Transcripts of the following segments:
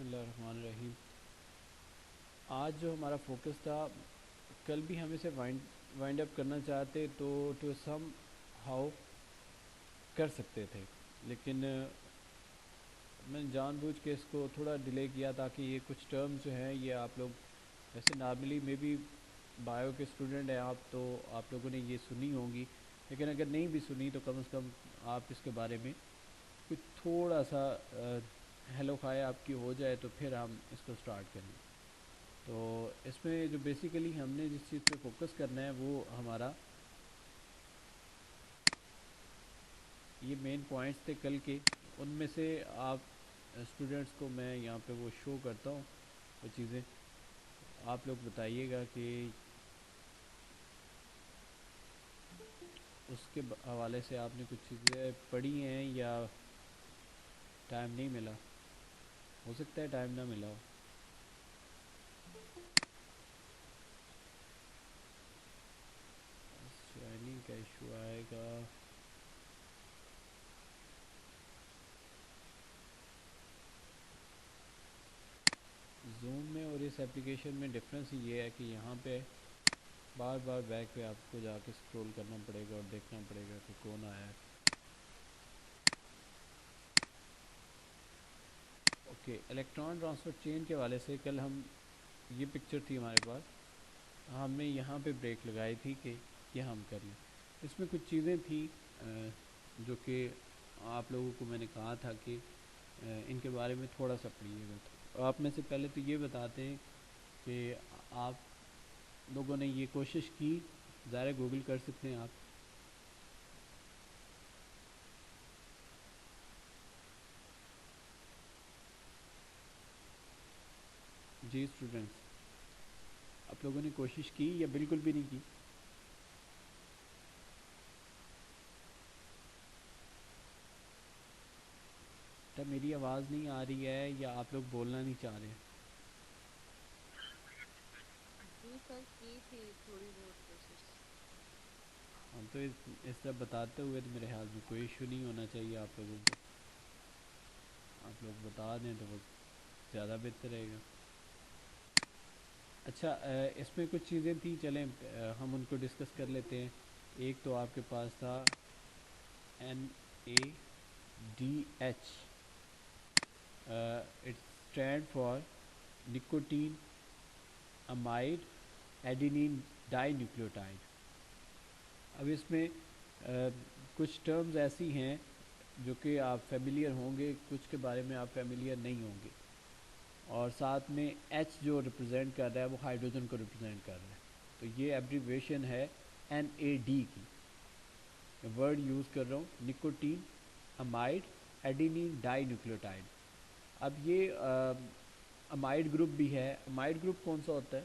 بسم اللہ الرحمن الرحیم۔ آج جو ہمارا فوکس تھا، کل بھی ہم اسے وائنڈ اپ کرنا چاہتے تو ٹو سم ہاؤ کر سکتے تھے، لیکن میں نے جان بوجھ کے اس کو تھوڑا ڈیلے کیا تاکہ یہ کچھ ٹرمز جو ہیں یہ آپ لوگ ویسے نارملی میں بھی بایو کے اسٹوڈنٹ ہیں آپ، تو آپ لوگوں نے یہ سنی ہوں گی، لیکن اگر نہیں بھی سنی تو کم از کم آپ اس کے بارے میں کچھ تھوڑا سا ہیلو خواہ آپ کی ہو جائے تو پھر ہم اس کو سٹارٹ کریں۔ تو اس میں جو بیسیکلی ہم نے جس چیز پہ فوکس کرنا ہے وہ ہمارا یہ مین پوائنٹس تھے کل کے، ان میں سے آپ اسٹوڈنٹس کو میں یہاں پہ وہ شو کرتا ہوں وہ چیزیں، آپ لوگ بتائیے گا کہ اس کے حوالے سے آپ نے کچھ چیزیں پڑھی ہیں یا ٹائم نہیں ملا، ہو سکتا ہے ٹائم نہ ملا ہو۔ جوائننگ کا ایشو آئے گا، زوم میں اور اس اپلیکیشن میں ڈفرینس یہ ہے کہ یہاں پہ بار بار بیک پہ آپ کو جا کے سکرول کرنا پڑے گا اور دیکھنا پڑے گا کہ کون آیا ہے۔ اوکے، الیکٹران ٹرانسفر چین کے حوالے سے کل ہم یہ پکچر تھی ہمارے پاس، ہم نے یہاں پہ بریک لگائی تھی کہ یہ ہم کر لیں۔ اس میں کچھ چیزیں تھیں جو کہ آپ لوگوں کو میں نے کہا تھا کہ ان کے بارے میں تھوڑا سا پڑھیے گا۔ تو آپ میں سے پہلے تو یہ بتاتے ہیں کہ آپ لوگوں نے یہ کوشش کی، ظاہر گوگل کر سکتے ہیں آپ، جی اسٹوڈنٹس آپ لوگوں نے کوشش کی یا بالکل بھی نہیں کی؟ کیا میری آواز نہیں آ رہی ہے یا آپ لوگ بولنا نہیں چاہ رہے ہیں؟ جی سر کی تھی تھوڑی بہت کوشش۔ ہم تو اس طرح بتاتے ہوئے تو میرے خیال میں کوئی ایشو نہیں ہونا چاہیے آپ لوگوں کو، آپ لوگ بتا دیں تو وہ زیادہ بہتر رہے گا۔ اچھا، اس میں کچھ چیزیں تھیں، چلیں ہم ان کو ڈسکس کر لیتے ہیں۔ ایک تو آپ کے پاس تھا NADH، it stand for nicotinamide adenine dinucleotide. اب اس میں کچھ ٹرمز ایسی ہیں جو کہ آپ فیملیئر ہوں گے، کچھ کے بارے میں آپ فیملیئر نہیں ہوں گے، اور ساتھ میں ایچ جو ریپرزینٹ کر رہا ہے وہ ہائیڈروجن کو ریپرزینٹ کر رہا ہے، تو یہ ایبریویشن ہے NAD کی۔ میں ورڈ یوز کر رہا ہوں، نکوٹین امائڈ ایڈینین ڈائی نیوکلیوٹائڈ۔ اب یہ امائڈ گروپ بھی ہے۔ امائڈ گروپ کون سا ہوتا ہے؟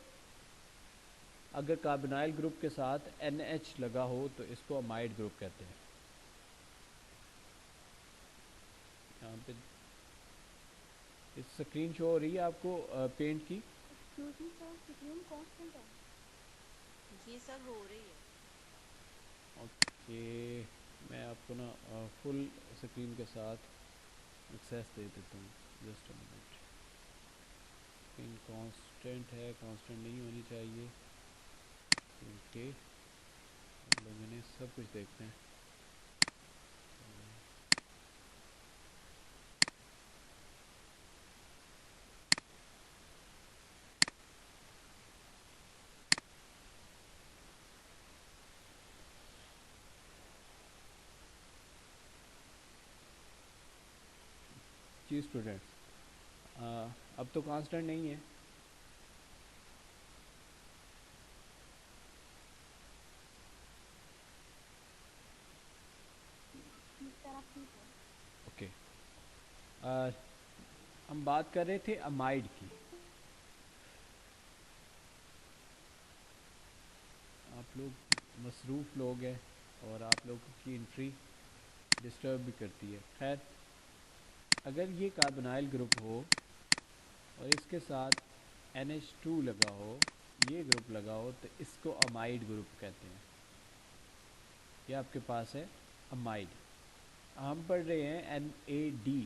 اگر کاربونائل گروپ کے ساتھ NH لگا ہو تو اس کو امائڈ گروپ کہتے ہیں۔ یہاں پہ اسکرین شو ہو رہی ہے آپ کو پینٹ کی؟ ایکسکیوز می سر، سکرین کانسٹنٹ ہے؟ جی سر ہو رہی ہے۔ اوکے، میں آپ کو نا فل اسکرین کے ساتھ ایکسیس دے دیتا ہوں، just a minute. Screen constant ہے، کانسٹنٹ نہیں ہونی چاہیے کیونکہ ہم لوگوں نے سب کچھ دیکھنا ہے۔ جی اسٹوڈنٹس، اب تو کانسٹنٹ نہیں ہے۔ اس طرح ٹھیک ہے۔ اوکے، ہم بات کر رہے تھے امائڈ کی۔ آپ لوگ مصروف لوگ ہیں اور آپ لوگوں کی انٹری ڈسٹرب بھی کرتی ہے۔ خیر، اگر یہ کاربونائل گروپ ہو اور اس کے ساتھ NH2 لگا ہو، یہ گروپ لگا ہو، تو اس کو امائڈ گروپ کہتے ہیں۔ یہ آپ کے پاس ہے امائڈ۔ ہم پڑھ رہے ہیں NADH،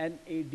NAD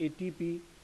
ATP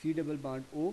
C+O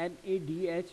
NADH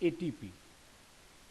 ATP।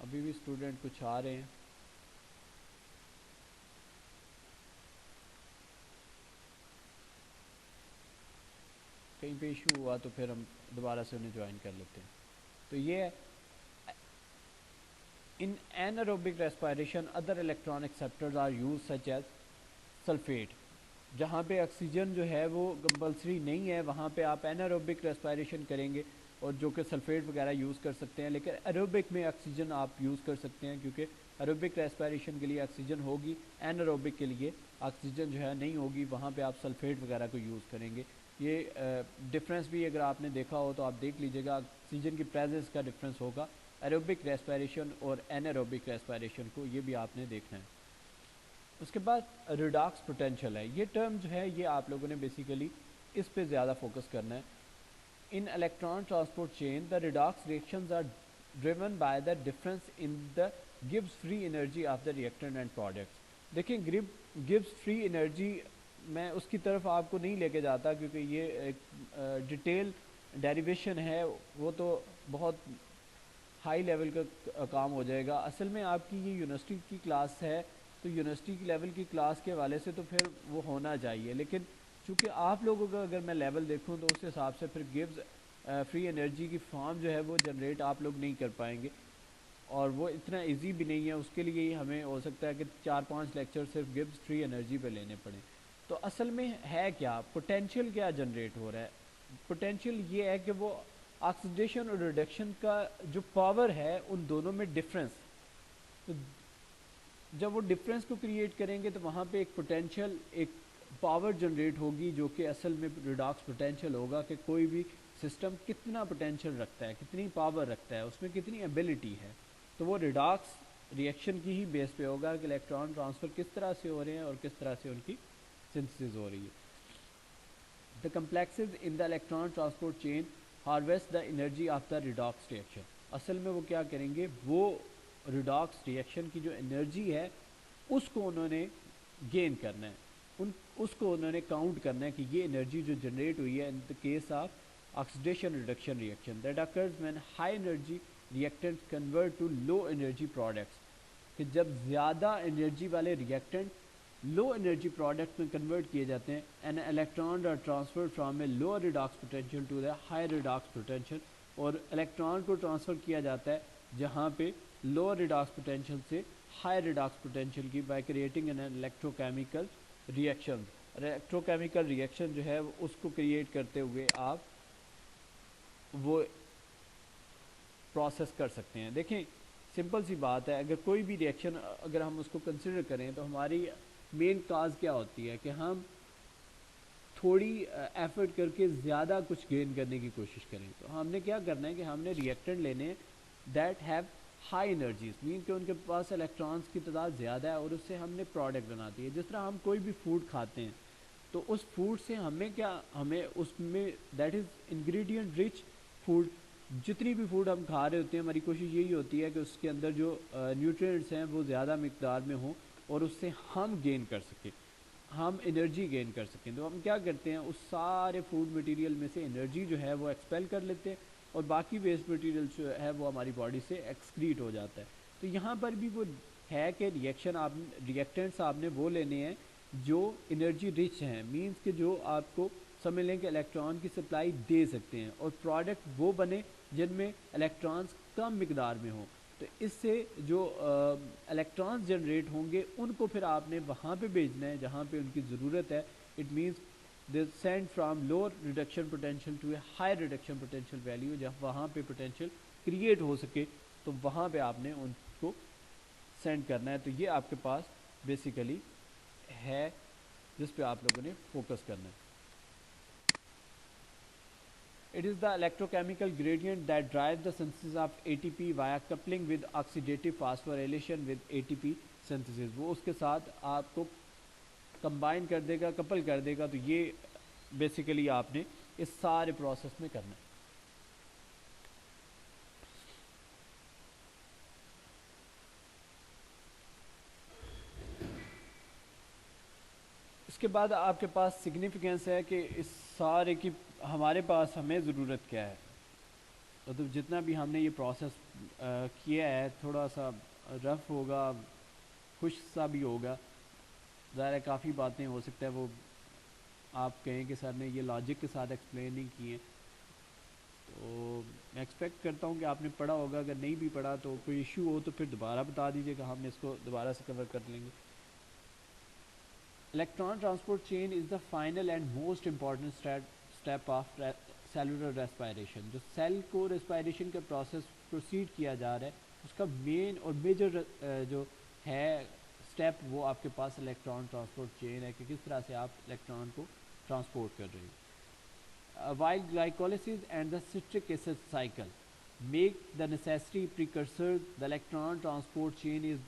ابھی بھی اسٹوڈنٹ کچھ آ رہے ہیں. کہیں پہ ایشو ہوا تو پھر ہم دوبارہ سے انہیں جوائن کر لیتے ہیں. تو یہ ان anaerobic respiration other electron acceptors are used such as sulphate. جہاں پہ آکسیجن جو ہے وہ کمپلسری نہیں ہے وہاں پہ آپ انیروبک ریسپائریشن کریں گے اور جو کہ سلفیٹ وغیرہ یوز کر سکتے ہیں. لیکن ایروبک میں آکسیجن آپ یوز کر سکتے ہیں کیونکہ ایروبک ریسپائریشن کے لیے آکسیجن ہوگی, انیروبک کے لیے آکسیجن جو ہے نہیں ہوگی, وہاں پہ آپ سلفیٹ وغیرہ کو یوز کریں گے. یہ ڈفرینس بھی اگر آپ نے دیکھا ہو تو آپ دیکھ لیجیے گا, آکسیجن کی پریزنس کا ڈفرینس ہوگا ایروبک ریسپائریشن اور انیروبک ریسپائریشن کو, یہ بھی آپ نے دیکھنا ہے. اس کے بعد ریڈاکس پوٹینشیل ہے, یہ ٹرم جو ہے یہ آپ لوگوں نے بیسیکلی اس پہ زیادہ فوکس کرنا ہے. In electron transport chain the redox reactions are driven by the difference in the Gibbs free energy of the reactant and products. دیکھیں گبس فری انرجی میں اس کی طرف آپ کو نہیں لے کے جاتا کیونکہ یہ ایک ڈیٹیل ڈیریویشن ہے, وہ تو بہت ہائی لیول کا کام ہو جائے گا. اصل میں آپ کی یہ یونیورسٹی کی کلاس ہے تو یونیورسٹی کی لیول کی کلاس کے حوالے سے تو پھر وہ ہونا چاہیے, لیکن چونکہ آپ لوگوں کا اگر میں لیول دیکھوں تو اس حساب سے پھر گبز فری انرجی کی فارم جو ہے وہ جنریٹ آپ لوگ نہیں کر پائیں گے, اور وہ اتنا ایزی بھی نہیں ہے. اس کے لیے ہمیں ہو سکتا ہے کہ 4-5 لیکچر صرف گبز فری انرجی پہ لینے پڑیں. تو اصل میں ہے کیا, پوٹینشیل کیا جنریٹ ہو رہا ہے. پوٹینشیل یہ ہے کہ وہ آکسیڈیشن اور ریڈکشن کا جو پاور ہے ان دونوں میں ڈفرینس, تو جب وہ ڈفرینس کو کریٹ کریں گے تو وہاں پہ ایک پوٹینشیل, ایک پاور جنریٹ ہوگی جو کہ اصل میں ریڈاکس پوٹینشیل ہوگا کہ کوئی بھی سسٹم کتنا پوٹینشیل رکھتا ہے, کتنی پاور رکھتا ہے, اس میں کتنی ایبلٹی ہے. تو وہ ریڈاکس ریئیکشن کی ہی بیس پہ ہوگا کہ الیکٹران ٹرانسفر کس طرح سے ہو رہے ہیں اور کس طرح سے ان کی سنتھسس ہو رہی ہے. The complexes in the electron transport chain harvest the energy of the redox reaction. اصل میں وہ کیا کریں گے, وہ ریڈاکس ریئیکشن کی جو انرجی ہے اس کو انہوں نے گین کرنا ہے, اس کو انہوں نے کاؤنٹ کرنا ہے کہ یہ انرجی جو جنریٹ ہوئی ہے in the case of oxidation reduction reaction that occurs when high energy reactant convert to low energy products, کہ جب زیادہ انرجی والے ریئیکٹنٹ لو انرجی پروڈکٹ میں کنورٹ کیے جاتے ہیں, an electron are transfer from a low redox potential to the high redox potential, اور electron کو ٹرانسفر کیا جاتا ہے جہاں پہ لو ریڈاکس پوٹینشیل سے ہائی ریڈاکس پوٹینشیل کی by creating N electro chemical reaction. Electro chemical reaction جو ہے اس کو کریٹ کرتے ہوئے آپ وہ پروسیس کر سکتے ہیں. دیکھیں سمپل سی بات ہے, اگر کوئی بھی ریئیکشن اگر ہم اس کو کنسیڈر کریں تو ہماری مین کاز کیا ہوتی ہے کہ ہم تھوڑی ایفرٹ کر کے زیادہ کچھ گین کرنے کی کوشش کریں. تو ہم نے کیا کرنا ہے کہ ہم نے ریئیکٹنٹ لینے ہیں دیٹ ہیو ہائی انرجیز, مین کہ ان کے پاس الیکٹرانس کی تعداد زیادہ ہے اور اس سے ہم نے پروڈکٹ بناتی ہے. جس طرح ہم کوئی بھی فوڈ کھاتے ہیں تو اس فوڈ سے ہمیں کیا, ہمیں اس میں that is ingredient rich food, جتنی بھی فوڈ ہم کھا رہے ہوتے ہیں ہماری کوشش یہی ہوتی ہے کہ اس کے اندر جو نیوٹرینٹس ہیں وہ زیادہ مقدار میں ہوں اور اس سے ہم گین کر سکیں, ہم انرجی گین کر سکیں. تو ہم کیا کرتے ہیں, اس سارے فوڈ مٹیریل میں سے انرجی جو ہے وہ ایکسپیل کر لیتے ہیں اور باقی ویسٹ مٹیریل جو ہے وہ ہماری باڈی سے ایکسکریٹ ہو جاتا ہے. تو یہاں پر بھی وہ ہے کہ ریئیکٹنٹس آپ نے وہ لینے ہیں جو انرجی رچ ہیں, مینس کہ جو آپ کو سمجھ لیں کہ الیکٹران کی سپلائی دے سکتے ہیں, اور پروڈکٹ وہ بنے جن میں الیکٹرانز کم مقدار میں ہوں. تو اس سے جو الیکٹرانز جنریٹ ہوں گے ان کو پھر آپ نے وہاں پہ بھیجنا ہے جہاں پہ ان کی ضرورت ہے. It means they send from low reduction potential to a high reduction potential value, جہاں وہاں پہ پوٹینشیل کریٹ ہو سکے تو وہاں پہ آپ نے ان کو سینڈ کرنا ہے. تو یہ آپ کے پاس بیسیکلی ہے جس پہ آپ لوگوں نے فوکس کرنا ہے. It is the electrochemical gradient that drives the synthesis of ATP via coupling with oxidative phosphorylation with ATP synthesis. وہ اس کے ساتھ آپ کو کمبائن کر دے گا, کپل کر دے گا. تو یہ بیسیکلی آپ نے اس سارے پروسیس میں کرنا ہے. اس کے بعد آپ کے پاس سگنیفیکینس ہے کہ اس سارے کی ہمارے پاس ہمیں ضرورت کیا ہے. تو جتنا بھی ہم نے یہ پروسیس کیا ہے تھوڑا سا رف ہوگا، خشک سا بھی ہوگا، ظاہر ہے کافی باتیں ہو سکتا ہے وہ آپ کہیں کہ سر نے یہ لاجک کے ساتھ ایکسپلین نہیں کیے، تو میں ایکسپیکٹ کرتا ہوں کہ آپ نے پڑھا ہوگا، اگر نہیں بھی پڑھا تو کوئی ایشو ہو تو پھر دوبارہ بتا دیجیے گا، ہم اس کو دوبارہ سے کور کر لیں گے۔ Electron transport chain is the final and most important step of cellular respiration. جو سیل کو ریسپائریشن کا پروسیس پروسیڈ کیا جا رہا ہے اس کا مین اور میجر جو ہے اسٹیپ وہ آپ کے پاس الیکٹران ٹرانسپورٹ چین ہے کہ کس طرح سے آپ الیکٹران کو ٹرانسپورٹ کر رہے ہیں۔ While glycolysis and the citric acid cycle make the necessary precursor, the electron transport chain is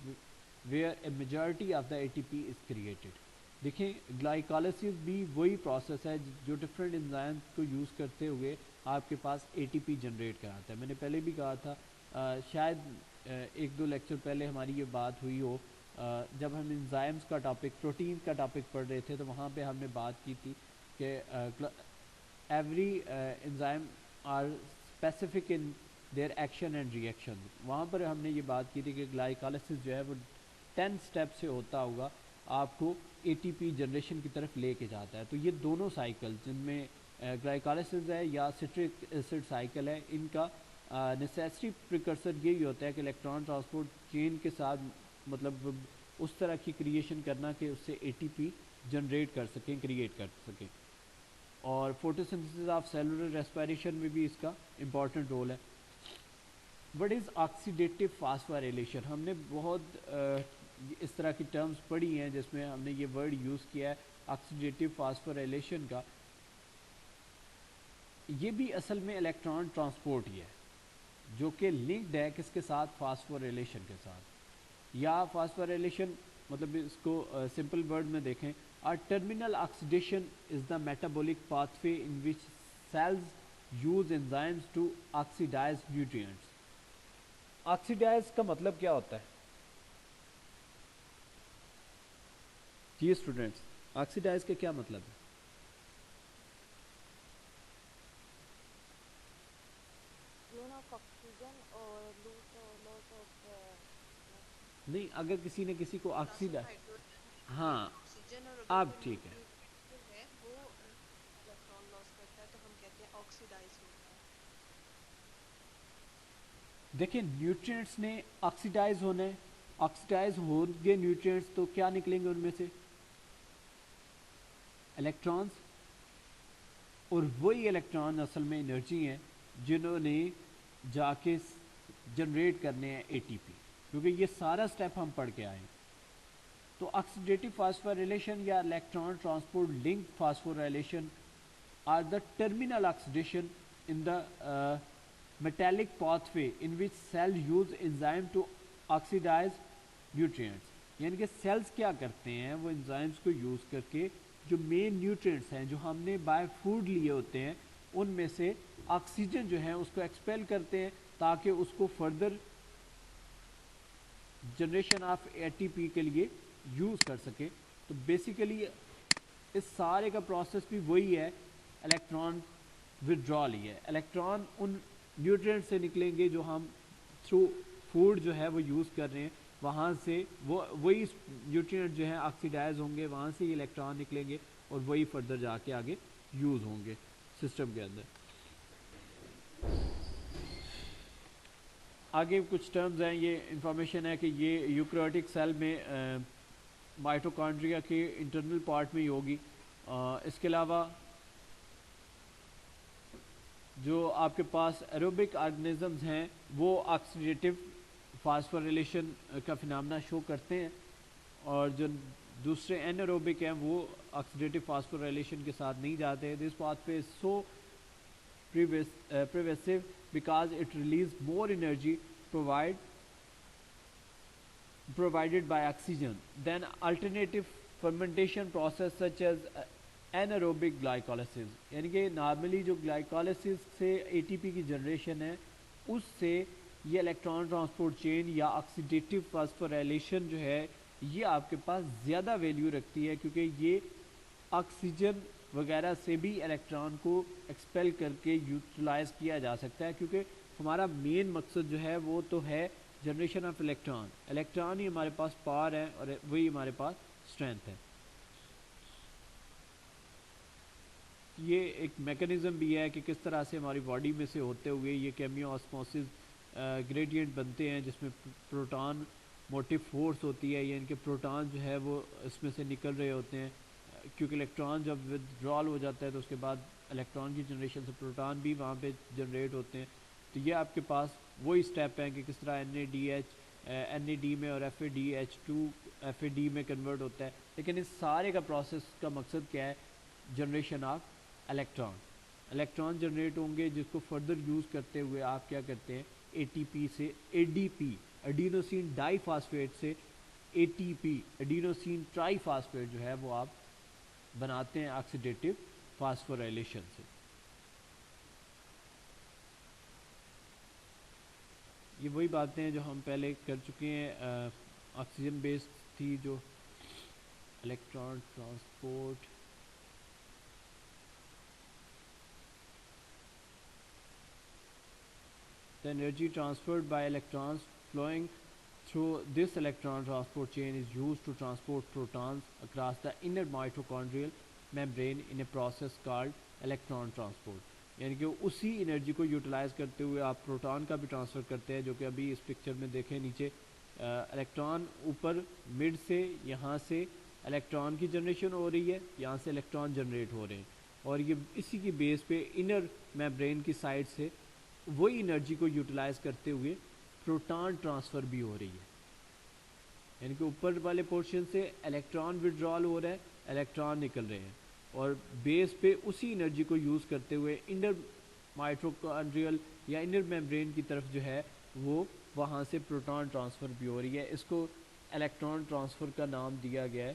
where a majority of the ATP is created۔ دیکھیں گلائکالسس بھی وہی پروسیس ہے جو ڈفرینٹ انزائم کو یوز کرتے ہوئے آپ کے پاس اے ٹی پی جنریٹ کراتا ہے۔ میں نے پہلے بھی کہا تھا، شاید ایک دو لیکچر پہلے ہماری یہ بات ہوئی ہو، جب ہم انزائمز کا ٹاپک، پروٹین کا ٹاپک پڑھ رہے تھے، تو وہاں پہ ہم نے بات کی تھی کہ every enzyme are specific in their action and reaction. وہاں پر ہم نے یہ بات کی تھی کہ گلائکالسس جو ہے وہ 10 اسٹیپ سے ہوتا ہوگا آپ کو اے ٹی پی جنریشن کی طرف لے کے جاتا ہے۔ تو یہ دونوں سائیکل جن میں گلائکالسس ہے یا سٹرک ایسڈ سائیکل ہے، ان کا نیسیسری پریکرسر یہی ہوتا ہے کہ الیکٹران ٹرانسپورٹ چین کے ساتھ مطلب اس طرح کی کریشن کرنا کہ اس سے اے ٹی پی جنریٹ کر سکیں، کریٹ کر سکیں۔ اور فوٹوسنتھسس آف سیلولر ریسپائریشن میں بھی اس کا امپورٹنٹ رول ہے۔ What is oxidative phosphorylation? ہم نے بہت اس طرح کی ٹرمز پڑھی ہیں جس میں ہم نے یہ ورڈ یوز کیا ہے آکسیڈیٹیو فاسفوریلیشن کا۔ یہ بھی اصل میں الیکٹران ٹرانسپورٹ ہی ہے جو کہ لنکڈ ہے کس کے ساتھ؟ فاسفوریلیشن کے ساتھ۔ یا فاسفوریلیشن مطلب اس کو سمپل ورڈ میں دیکھیں، terminal oxidation is the metabolic pathway in which cells use enzymes to oxidize nutrients. Oxidize کا مطلب کیا ہوتا ہے جی اسٹوڈینٹس؟ آکسیڈائز کا کیا مطلب ہے؟ گین آف آکسیجن اور لاس آف نہیں، اگر کسی نے کسی کو لاس آف آکسیڈائز، ہائیڈروجن ہاں آکسیجن، اور اگر اب کوئی ٹھیک ہے، نیوٹرینٹ جو ہے وہ الیکٹران لاس کرتا ہے تو ہم کہتے ہیں آکسیڈائز ہوتا ہے۔ دیکھیں نیوٹرینٹس نے آکسیڈائز ہونا ہے، آکسیڈائز ہوں گے نیوٹرینٹس تو کیا نکلیں گے ان میں سے؟ الیکٹرانز، اور وہی الیکٹران اصل میں انرجی ہیں جنہوں نے جا کے جنریٹ کرنے ہیں اے ٹی پی، کیونکہ یہ سارا سٹیپ ہم پڑھ کے آئے ہیں۔ تو آکسیڈیٹیو فاسفوریلیشن یا electron transport link phosphorylation are the terminal oxidation in the metallic pathway in which cell use enzyme to oxidize nutrients۔ یعنی کہ سیلز کیا کرتے ہیں، وہ انزائمز کو یوز کر کے جو مین نیوٹرینٹس ہیں جو ہم نے بائی فوڈ لیے ہوتے ہیں ان میں سے آکسیجن جو ہے اس کو ایکسپیل کرتے ہیں تاکہ اس کو further generation of a T پی کے لیے یوز کر سکیں۔ تو بیسیکلی اس سارے کا پروسیس بھی وہی ہے، الیکٹران ودرال ہی ہے۔ الیکٹران ان نیوٹرینٹ سے نکلیں گے جو ہم تھرو فوڈ جو ہے وہ یوز کر رہے ہیں، وہاں سے وہی نیوٹرینٹ جو ہیں آکسیڈائز ہوں گے، وہاں سے یہ الیکٹران نکلیں گے اور وہی فردر جا کے آگے یوز ہوں گے سسٹم کے اندر۔ آگے کچھ ٹرمز ہیں، یہ انفارمیشن ہے کہ یہ یوکریوٹک سیل میں مائٹوکانڈریا کے انٹرنل پارٹ میں ہی ہوگی۔ اس کے علاوہ جو آپ کے پاس ایروبک آرگنزمز ہیں وہ آکسیڈیٹیو فاسفوریلیشن کا فنامنا شو کرتے ہیں، اور جو دوسرے این ایروبک ہیں وہ آکسیڈیٹیو فاسفوریلیشن کے ساتھ نہیں جاتے۔ This path way is so pervasive because it releases more energy provided by oxygen than alternative fermentation process such as anaerobic glycolysis۔ یعنی کہ نارملی جو گلائکالسس سے اے ٹی پی کی جنریشن ہے اس سے یہ الیکٹران ٹرانسپورٹ چین یا آکسیڈیٹیو فاسفوریلیشن جو ہے یہ آپ کے پاس زیادہ ویلیو رکھتی ہے، کیونکہ یہ آکسیجن وغیرہ سے بھی الیکٹران کو ایکسپیل کر کے یوٹیلائز کیا جا سکتا ہے، کیونکہ ہمارا مین مقصد جو ہے وہ تو ہے جنریشن آف الیکٹران. الیکٹران ہی ہمارے پاس پاور ہے اور وہی ہمارے پاس اسٹرینتھ ہے. یہ ایک میکانزم بھی ہے کہ کس طرح سے ہماری باڈی میں سے ہوتے ہوئے یہ کیمیو آسموسس گریڈینٹ بنتے ہیں جس میں پروٹان موٹیو فورس ہوتی ہے, یعنی کہ پروٹان جو ہے وہ اس میں سے نکل رہے ہوتے ہیں, کیونکہ الیکٹران جب ودرال ہو جاتا ہے تو اس کے بعد الیکٹران کی جنریشن سے پروٹان بھی وہاں پہ جنریٹ ہوتے ہیں. تو یہ آپ کے پاس وہی اسٹیپ ہیں کہ کس طرح این اے ڈی میں اور F A D H two F A D میں کنورٹ ہوتا ہے. لیکن اس سارے کا پروسیس کا مقصد کیا ہے؟ Generation of electron. Electron generate ہوں گے جس کو فردر یوز کرتے ہوئے آپ کیا کرتے ہیں, اے ٹی پی سے اے ڈی پی ایڈینوسین ڈائی فاسفیٹ سے A T P adenosine triphosphate جو ہے وہ آپ بناتے ہیں آکسیڈیٹو فاسفوریلیشن سے. یہ وہی باتیں ہیں جو ہم پہلے کر چکے ہیں. آکسیجن بیسڈ تھی جو electron transport. The energy transferred by electrons flowing through this electron transport chain is used to transport protons across the inner mitochondrial membrane in a process called electron transport. یعنی کہ اسی energy کو utilise کرتے ہوئے آپ proton کا بھی transfer کرتے ہیں, جو کہ ابھی اس پکچر میں دیکھیں نیچے الیکٹران اوپر مڈ سے یہاں سے الیکٹران کی جنریشن ہو رہی ہے, یہاں سے الیکٹران جنریٹ ہو رہے ہیں, اور یہ اسی کی بیس پہ انر میمبرین کی سائڈ سے وہی انرجی کو یوٹیلائز کرتے ہوئے پروٹان ٹرانسفر بھی ہو رہی ہے. یعنی کہ اوپر والے پورشن سے الیکٹران وڈرال ہو رہا ہے, الیکٹران نکل رہے ہیں, اور بیس پہ اسی انرجی کو یوز کرتے ہوئے انر مائٹوکانڈریل یا انر میمبرین کی طرف جو ہے وہ وہاں سے پروٹان ٹرانسفر بھی ہو رہی ہے. اس کو الیکٹران ٹرانسفر کا نام دیا گیا ہے.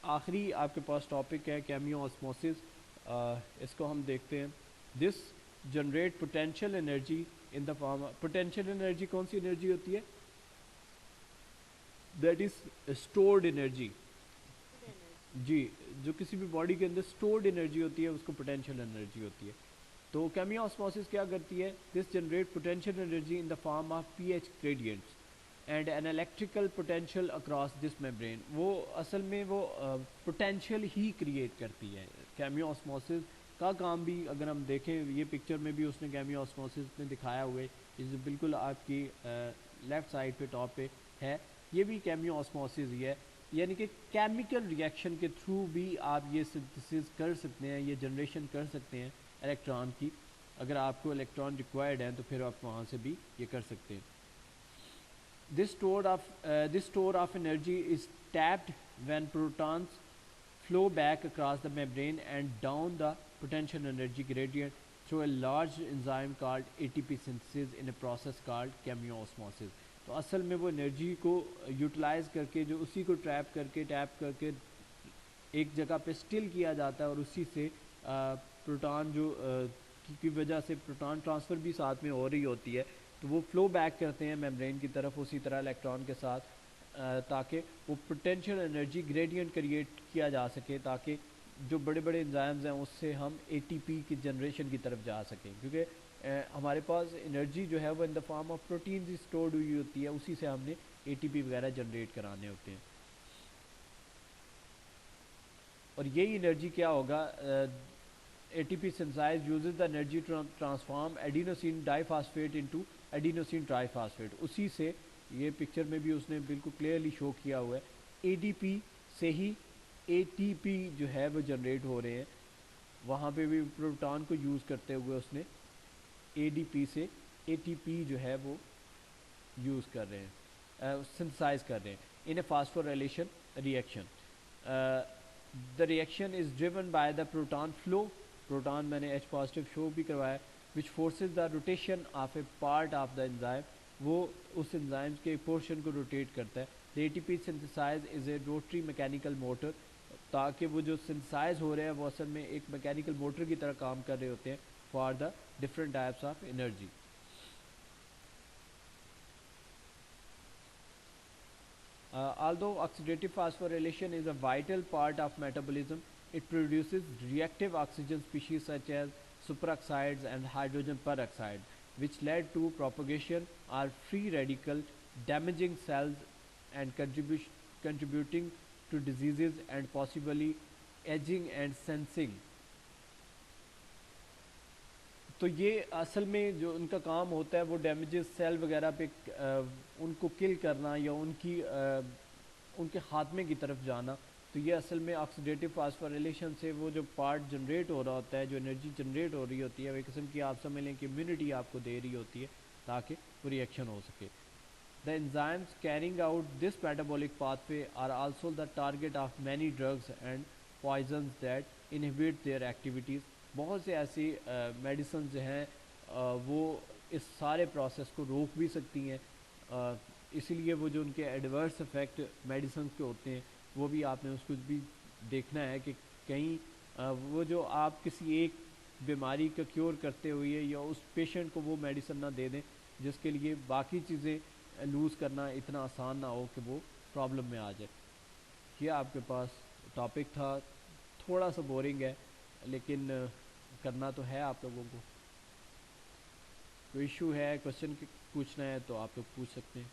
آخری آپ کے پاس ٹاپک ہے کیمیو آسموسس. اس کو ہم دیکھتے ہیں. This generate potential energy in the form. Potential energy کون سی انرجی ہوتی ہے؟ That is stored energy. جی, جو کسی بھی باڈی کے اندر اسٹورڈ انرجی ہوتی ہے اس کو پوٹینشیل انرجی ہوتی ہے. تو کیمیو آسموسس کیا کرتی ہے؟ This generate potential energy in the form of P H gradients and an electrical potential across this membrane. وہ اصل میں وہ پوٹینشیل ہی کریٹ کرتی ہے. کیمیو آسموسس کا کام بھی اگر ہم دیکھیں, یہ پکچر میں بھی اس نے کیمیو آسموسس میں دکھایا ہوئے, اس بالکل آپ کی لیفٹ سائڈ پہ ٹاپ پہ ہے, یہ بھی کیمیو آسموسس ہی ہے. یعنی کہ کیمیکل ریئیکشن کے تھرو بھی آپ یہ سنتھسس کر سکتے ہیں, یہ جنریشن کر سکتے ہیں الیکٹران کی. اگر آپ کو الیکٹران ریکوائرڈ ہیں تو پھر آپ وہاں سے بھی یہ کر سکتے ہیں. This store of energy is tapped when protons flow back across the membrane and down the potential energy gradient through a large enzyme called ATP synthesis in a process called chemiosmosis. تو اصل میں وہ energy کو utilise کر کے, جو اسی کو ٹیپ کر کے ایک جگہ پہ اسٹل کیا جاتا ہے, اور اسی سے پروٹان جو کی وجہ سے پروٹان ٹرانسفر بھی ساتھ میں ہو رہی ہوتی ہے, تو وہ فلو بیک کرتے ہیں میمبرین کی طرف اسی طرح الیکٹران کے ساتھ, تاکہ وہ پوٹینشیل انرجی گریڈینٹ کریٹ کیا جا سکے, تاکہ جو بڑے بڑے انزائمز ہیں اس سے ہم اے ٹی پی کی جنریشن کی طرف جا سکیں. کیونکہ ہمارے پاس انرجی جو ہے وہ in the form of proteins stored ہوئی ہوتی ہے, اسی سے ہم نے اے ٹی پی وغیرہ جنریٹ کرانے ہوتے ہیں. اور یہی انرجی کیا ہوگا, A T P synthase uses the energy transform adenosine diphosphate into adenosine triphosphate. اسی سے یہ پکچر میں بھی اس نے بالکل کلیئرلی شو کیا ہوا ہے, اے ڈی پی سے ہی اے ٹی پی جو ہے وہ جنریٹ ہو رہے ہیں. وہاں پہ بھی پروٹان کو یوز کرتے ہوئے اس نے اے ڈی پی سے اے ٹی پی جو ہے وہ یوز کر رہے ہیں, سنتھسائز کر رہے ہیں in a phosphorylation reaction. The reaction is driven by the proton flow. Proton میں نے H positive شو بھی کروایا, which forces the rotation of a part of the enzyme. وہ اس انزائم کے پورشن کو روٹیٹ کرتا ہے. The ATP synthesize is a rotary mechanical motor. تاکہ وہ جو سنتھسائز ہو رہے ہیں وہ اصل میں ایک میکینیکل موٹر کی طرح کام کر رہے ہوتے ہیں for the different types of energy. although oxidative phosphorylation is a vital part of metabolism, it produces reactive oxygen species such as superoxides and hydrogen peroxide, which led to propagation of free radical, damaging cells and contributing to diseases and possibly aging and sensing. تو یہ اصل میں جو ان کا کام ہوتا ہے وہ damages cell وغیرہ پہ ان کو کل کرنا یا ان کے خاتمے کی طرف جانا. تو یہ اصل میں آکسیڈیٹو فاسفوریلیشن سے وہ جو پارٹ جنریٹ ہو رہا ہوتا ہے, جو انرجی جنریٹ ہو رہی ہوتی ہے, وہ ایک قسم کی آپ سمجھ لیں کہ امیونٹی آپ کو دے رہی ہوتی ہے تاکہ وہ ریئیکشن ہو سکے. The enzymes carrying out this metabolic pathway are also the target of many drugs and poisons that inhibit their activities. بہت سے ایسی میڈیسنز ہیں وہ اس سارے پروسیس کو روک بھی سکتی ہیں, اسی لیے وہ جو ان کے ایڈورس افیکٹ میڈیسنز کے ہوتے ہیں وہ بھی آپ نے اس کو بھی دیکھنا ہے کہ کہیں وہ جو آپ کسی ایک بیماری کا کیور کرتے ہوئے یا اس پیشنٹ کو وہ میڈیسن نہ دے دیں جس کے لیے باقی چیزیں لوز کرنا اتنا آسان نہ ہو کہ وہ پرابلم میں آ جائے. یہ آپ کے پاس ٹاپک تھا, تھوڑا سا بورنگ ہے لیکن کرنا تو ہے آپ لوگوں کو. کوئی ایشو ہے, کوشچن پوچھنا ہے تو آپ لوگ پوچھ سکتے ہیں.